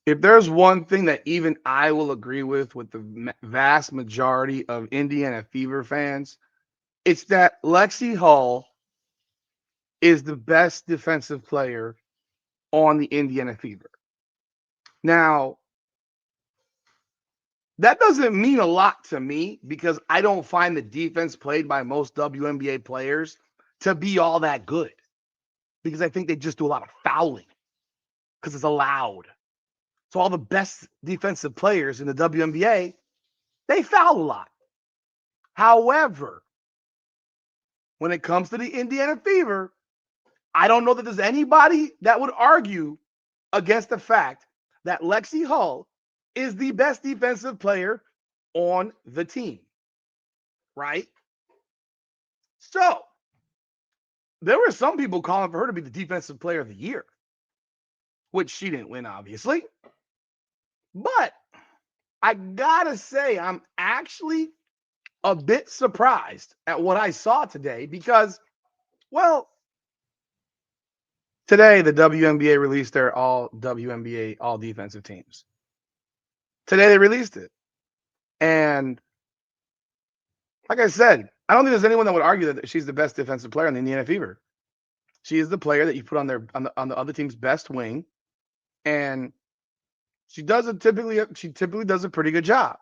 If there's one thing that even I will agree with the vast majority of Indiana Fever fans, it's that Lexie Hull is the best defensive player on the Indiana Fever. Now, that doesn't mean a lot to me because I don't find the defense played by most WNBA players to be all that good because I think they just do a lot of fouling because it's allowed. So all the best defensive players in the WNBA, they foul a lot. However, when it comes to the Indiana Fever, I don't know that there's anybody that would argue against the fact that Lexie Hull is the best defensive player on the team, right? So there were some people calling for her to be the defensive player of the year, which she didn't win, obviously. But I gotta say, I'm actually a bit surprised at what I saw today because, well, today the WNBA released their all WNBA all defensive teams. Today they released it. And like I said, I don't think there's anyone that would argue that she's the best defensive player in the Indiana Fever. She is the player that you put on the other team's best wing, and she typically does a pretty good job.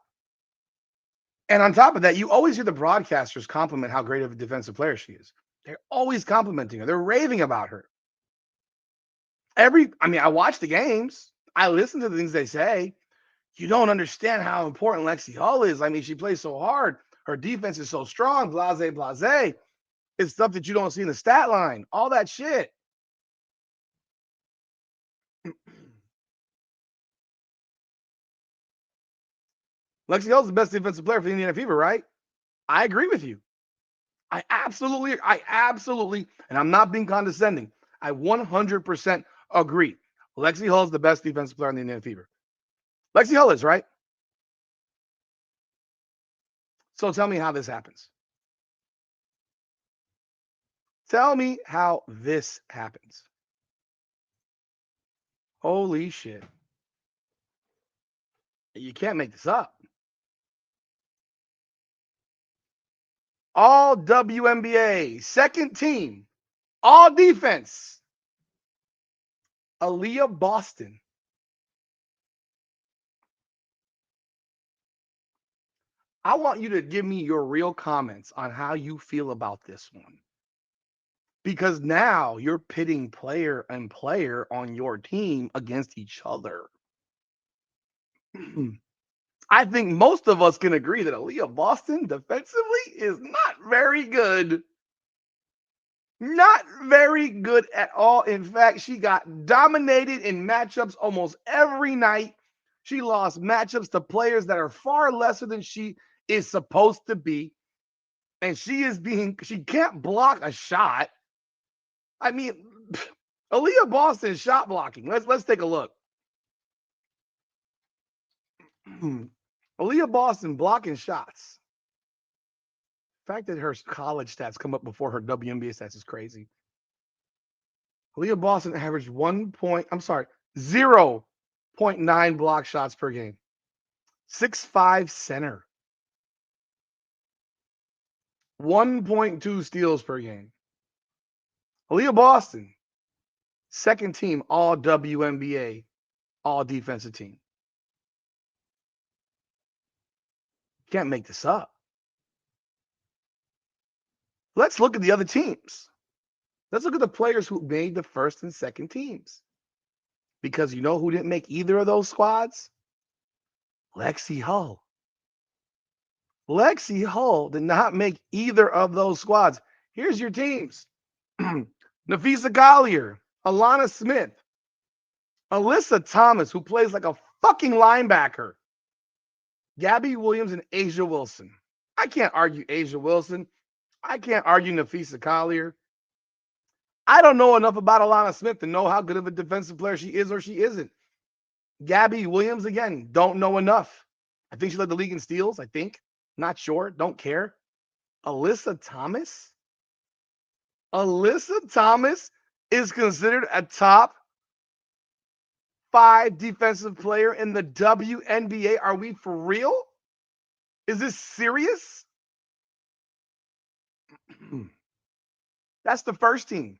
And on top of that, you always hear the broadcasters compliment how great of a defensive player she is. They're always complimenting her. They're raving about her. I watch the games. I listen to the things they say. You don't understand how important Lexie Hull is. I mean, she plays so hard. Her defense is so strong. Blase, blase. It's stuff that you don't see in the stat line. All that shit. Lexie Hull's the best defensive player for the Indiana Fever, right? I agree with you. I absolutely, and I'm not being condescending. I 100% agree. Lexie Hull is the best defensive player in the Indiana Fever. Lexie Hull is, right? So tell me how this happens. Tell me how this happens. Holy shit. You can't make this up. All WNBA, second team, all defense. Aliyah Boston. I want you to give me your real comments on how you feel about this one. Because now you're pitting player and player on your team against each other. I think most of us can agree that Aliyah Boston defensively is not very good. Not very good at all. In fact, she got dominated in matchups almost every night. She lost matchups to players that are far lesser than she is supposed to be. And she can't block a shot. I mean, Aliyah Boston shot blocking. Let's take a look. Aliyah Boston blocking shots. The fact that her college stats come up before her WNBA stats is crazy. Aliyah Boston averaged 0.9 block shots per game. 6'5" center. 1.2 steals per game. Aliyah Boston, second team all WNBA, all defensive team. Can't make this up. Let's look at the other teams. Let's look at the players who made the first and second teams. Because you know who didn't make either of those squads? Lexie Hull. Lexie Hull did not make either of those squads. Here's your teams. Nafisa Collier, Alana Smith, Alyssa Thomas, who plays like a fucking linebacker, Gabby Williams, and Asia Wilson. I can't argue Asia Wilson. I can't argue Nafisa Collier. I don't know enough about Alana Smith to know how good of a defensive player she is or she isn't. Gabby Williams, again, don't know enough. I think she led the league in steals, I think. Not sure. Don't care. Alyssa Thomas? Alyssa Thomas is considered a top 5 defensive player in the WNBA. Are we for real? Is this serious? That's the first team.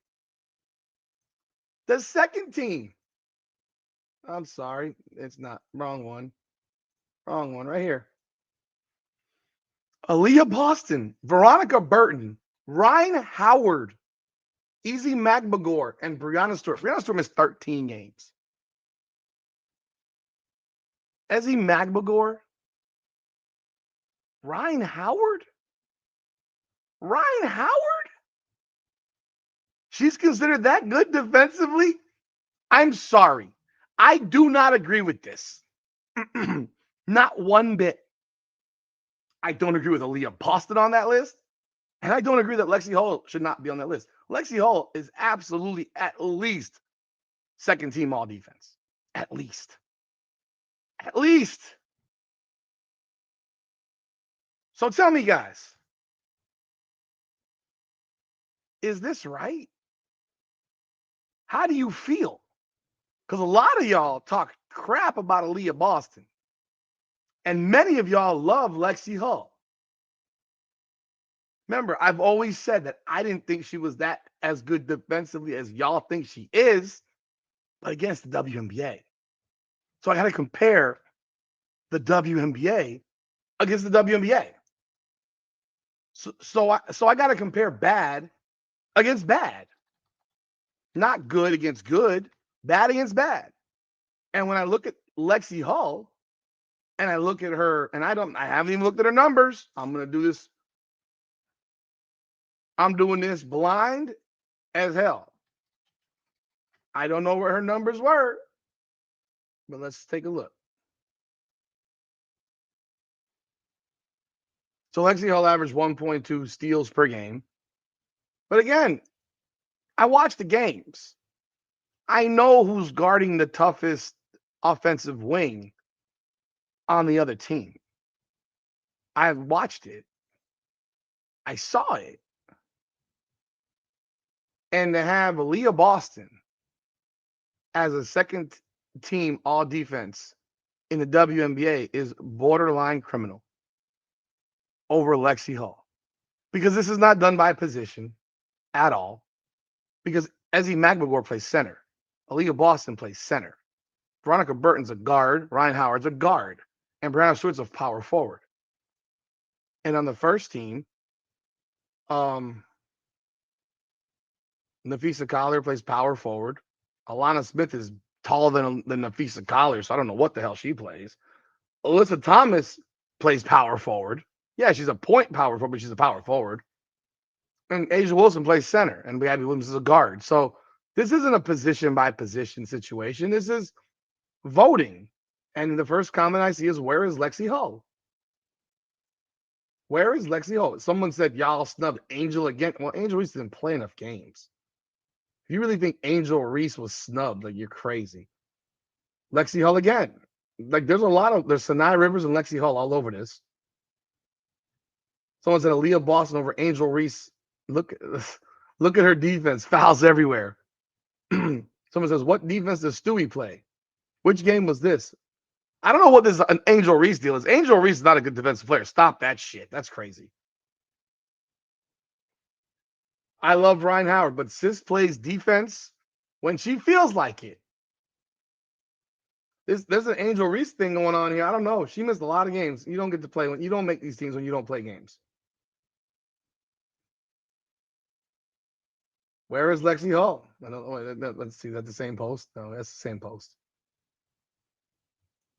The second team. I'm sorry. It's not. Wrong one. Wrong one right here. Aliyah Boston, Veronica Burton, Ryan Howard, Easy Magbagor, and Brianna Stewart. Brianna Stewart missed 13 games. Ezzy Magbagor, Ryan Howard? Ryan Howard? She's considered that good defensively? I'm sorry. I do not agree with this. Not one bit. I don't agree with Aliyah Boston on that list. And I don't agree that Lexie Hull should not be on that list. Lexie Hull is absolutely at least second team all defense. At least. At least. So tell me, guys, is this right? How do you feel? Because a lot of y'all talk crap about Aliyah Boston. And many of y'all love Lexie Hull. Remember, I've always said that I didn't think she was that as good defensively as y'all think she is, but against the WNBA. So I got to compare the WNBA against the WNBA. So I got to compare bad against bad. Not good against good, bad against bad. And when I look at Lexie Hull and I look at her, and I haven't even looked at her numbers. I'm going to do this. I'm doing this blind as hell. I don't know where her numbers were, but let's take a look. So Lexie Hull averaged 1.2 steals per game. But again, I watch the games. I know who's guarding the toughest offensive wing on the other team. I watched it. I saw it. And to have Aliyah Boston as a second team all defense in the WNBA is borderline criminal over Lexie Hull. Because this is not done by position at all. Because Ezzy Magbagor plays center. Aliyah Boston plays center. Veronica Burton's a guard. Ryan Howard's a guard. And Brianna Stewart's a power forward. And on the first team, Nafisa Collier plays power forward. Alana Smith is taller than Nafisa Collier, so I don't know what the hell she plays. Alyssa Thomas plays power forward. Yeah, she's a point power forward, but she's a power forward. And Asia Wilson plays center, and Abby Williams is a guard. So this isn't a position by position situation. This is voting. And the first comment I see is, where is Lexie Hull? Where is Lexie Hull? Someone said, y'all snubbed Angel again. Well, Angel Reese didn't play enough games. If you really think Angel Reese was snubbed, like, you're crazy. Lexie Hull again. Like, there's Sinai Rivers and Lexie Hull all over this. Someone said Aliyah Boston over Angel Reese. Look at her defense. Fouls everywhere. Someone says, what defense does Stewie play? Which game was this? I don't know what this an Angel Reese deal is. Angel Reese is not a good defensive player. Stop that shit. That's crazy. I love Ryan Howard, but Sis plays defense when she feels like it. There's an Angel Reese thing going on here. I don't know. She missed a lot of games. You don't get to play when you don't make these teams when you don't play games. Where is Lexie Hull? I don't know. Let's see. That's the same post. No, that's the same post.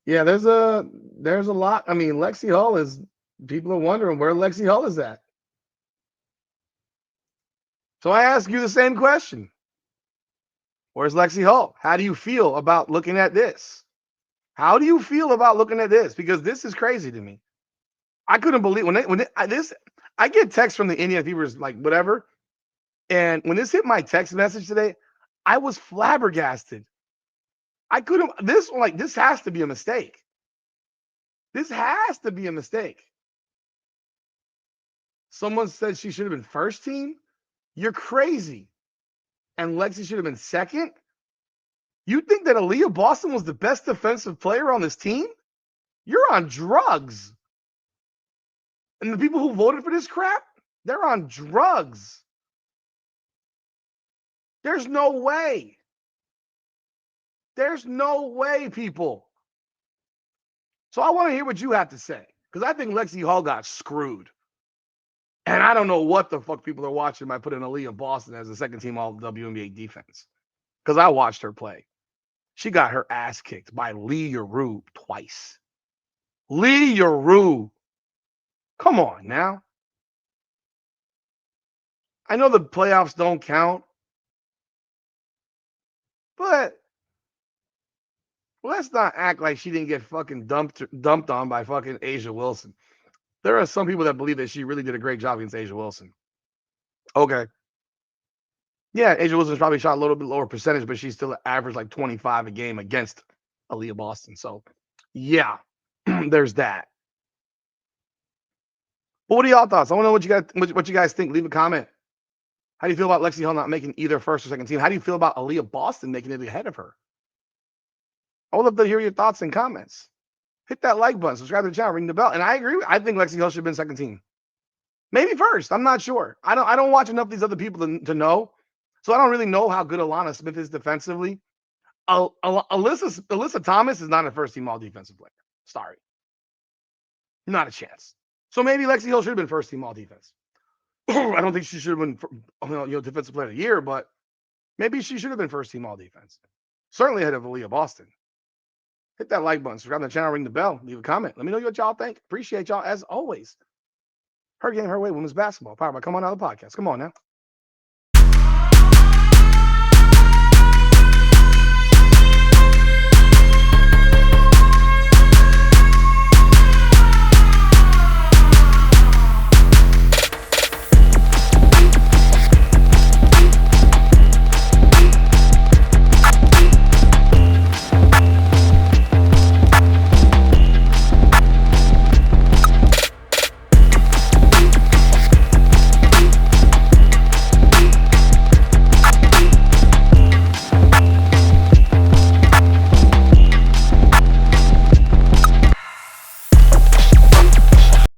Yeah, there's a lot. I mean, Lexie Hull is, people are wondering where Lexie Hull is at. So I ask you the same question. Where's Lexie Hull? How do you feel about looking at this? How do you feel about looking at this? Because this is crazy to me. I couldn't believe I get texts from the Indiana Fevers, like whatever. And when this hit my text message today, I was flabbergasted. This has to be a mistake. This has to be a mistake. Someone said she should have been first team. You're crazy. And Lexie should have been second. You think that Aliyah Boston was the best defensive player on this team? You're on drugs. And the people who voted for this crap, they're on drugs. There's no way. There's no way, people. So I want to hear what you have to say, because I think Lexie Hull got screwed. And I don't know what the fuck people are watching by putting Aliyah Boston as a second team all WNBA defense. Because I watched her play. She got her ass kicked by Aliyah twice. Aliyah. Come on now. I know the playoffs don't count, but let's not act like she didn't get fucking dumped on by fucking A'ja Wilson. There are some people that believe that she really did a great job against A'ja Wilson. Okay. Yeah, A'ja Wilson's probably shot a little bit lower percentage, but she's still averaged like 25 a game against Aliyah Boston. So, yeah, there's that. But what are y'all thoughts? I want to know what you guys think. Leave a comment. How do you feel about Lexie Hull not making either first or second team? How do you feel about Aliyah Boston making it ahead of her? I would love to hear your thoughts and comments. Hit that like button, subscribe to the channel, ring the bell. And I agree. I think Lexie Hull should have been second team. Maybe first. I'm not sure. I don't watch enough of these other people to know. So I don't really know how good Alana Smith is defensively. Alyssa Thomas is not a first team all defensive player. Sorry. Not a chance. So maybe Lexie Hull should have been first team all defense. I don't think she should have been defensive player of the year, but maybe she should have been first team all defense. Certainly ahead of Aliyah Boston. Hit that like button, subscribe to the channel, ring the bell, leave a comment. Let me know what y'all think. Appreciate y'all as always. Her game, her way, women's basketball. Powered by Come On Now, the podcast. Come on now.